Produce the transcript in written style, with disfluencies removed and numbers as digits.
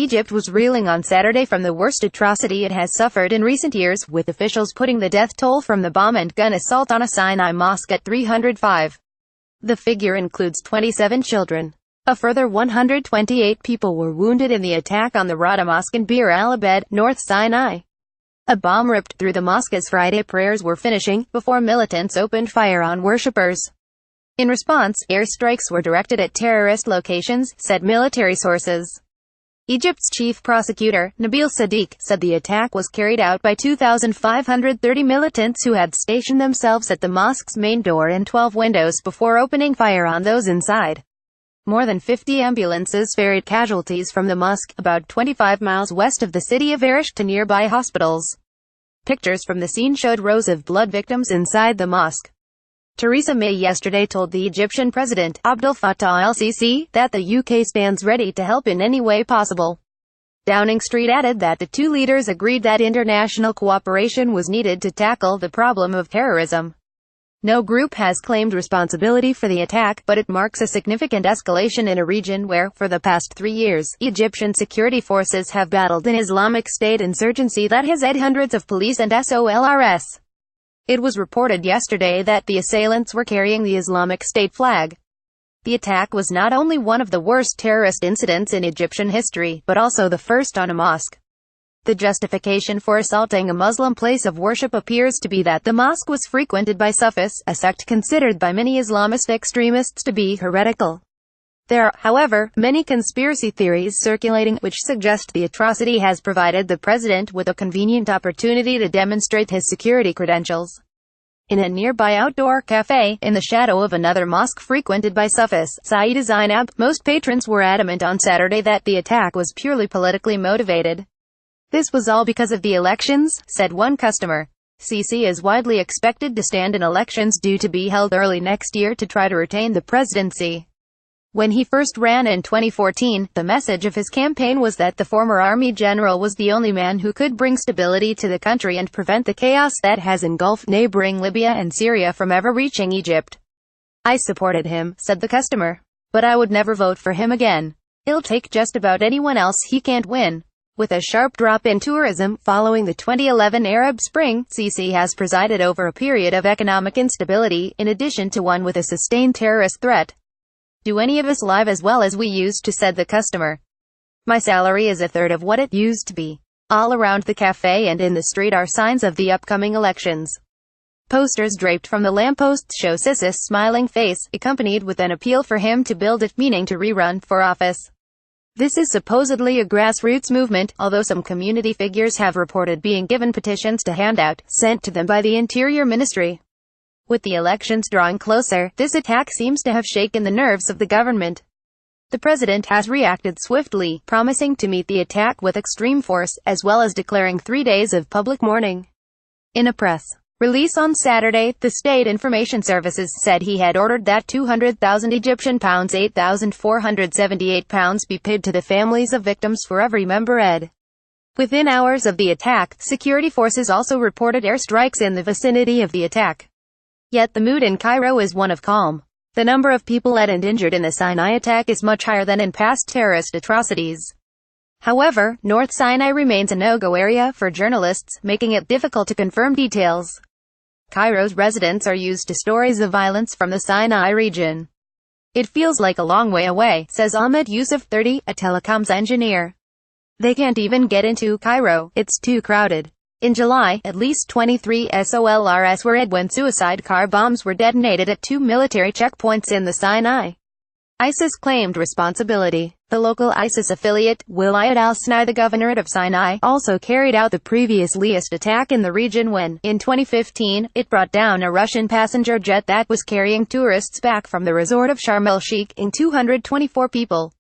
Egypt was reeling on Saturday from the worst atrocity it has suffered in recent years, with officials putting the death toll from the bomb and gun assault on a Sinai mosque at 305. The figure includes 27 children. A further 128 people were wounded in the attack on the Rawdah mosque in alAbed, North Sinai. A bomb ripped through the mosque as Friday prayers were finishing, before militants opened fire on worshippers. In response, airstrikes were directed at terrorist locations, said military sources. Egypt's chief prosecutor, Nabil Sadiq, said the attack was carried out by 2,530 militants who had stationed themselves at the mosque's main door and 12 windows before opening fire on those inside. More than 50 ambulances ferried casualties from the mosque, about 25 miles west of the city of Arish, to nearby hospitals. Pictures from the scene showed rows of blood victims inside the mosque. Theresa May yesterday told the Egyptian president, Abdel Fattah al-Sisi, that the UK stands ready to help in any way possible. Downing Street added that the two leaders agreed that international cooperation was needed to tackle the problem of terrorism. No group has claimed responsibility for the attack, but it marks a significant escalation in a region where, for the past 3 years, Egyptian security forces have battled an Islamic State insurgency that has had hundreds of police and soldiers. It was reported yesterday that the assailants were carrying the Islamic State flag. The attack was not only one of the worst terrorist incidents in Egyptian history, but also the first on a mosque. The justification for assaulting a Muslim place of worship appears to be that the mosque was frequented by Sufis, a sect considered by many Islamist extremists to be heretical. There are, however, many conspiracy theories circulating, which suggest the atrocity has provided the president with a convenient opportunity to demonstrate his security credentials. In a nearby outdoor cafe, in the shadow of another mosque frequented by Sufis, Sayyida Zainab, most patrons were adamant on Saturday that the attack was purely politically motivated. This was all because of the elections, said one customer. Sisi is widely expected to stand in elections due to be held early next year to try to retain the presidency. When he first ran in 2014, the message of his campaign was that the former army general was the only man who could bring stability to the country and prevent the chaos that has engulfed neighboring Libya and Syria from ever reaching Egypt. I supported him, said the customer. But I would never vote for him again. It'll take just about anyone else, he can't win. With a sharp drop in tourism following the 2011 Arab Spring, Sisi has presided over a period of economic instability, in addition to one with a sustained terrorist threat. Do any of us live as well as we used to, said the customer. My salary is a third of what it used to be. All around the cafe and in the street are signs of the upcoming elections. Posters draped from the lampposts show Sisi's smiling face, accompanied with an appeal for him to build it, meaning to rerun for office. This is supposedly a grassroots movement, although some community figures have reported being given petitions to hand out, sent to them by the Interior Ministry. With the elections drawing closer, this attack seems to have shaken the nerves of the government. The president has reacted swiftly, promising to meet the attack with extreme force, as well as declaring 3 days of public mourning. In a press release on Saturday, the State Information Services said he had ordered that £200,000 Egyptian pounds £8,478 be paid to the families of victims for every member ed. Within hours of the attack, security forces also reported airstrikes in the vicinity of the attack. Yet the mood in Cairo is one of calm. The number of people dead and injured in the Sinai attack is much higher than in past terrorist atrocities. However, North Sinai remains a no-go area for journalists, making it difficult to confirm details. Cairo's residents are used to stories of violence from the Sinai region. It feels like a long way away, says Ahmed Yusuf, 30, a telecoms engineer. They can't even get into Cairo, it's too crowded. In July, at least 23 soldiers were dead when suicide car bombs were detonated at 2 military checkpoints in the Sinai. ISIS claimed responsibility. The local ISIS affiliate, Wilayat al-Sinai, the Governorate of Sinai, also carried out the previous least attack in the region when, in 2015, it brought down a Russian passenger jet that was carrying tourists back from the resort of Sharm el-Sheikh, in 224 people.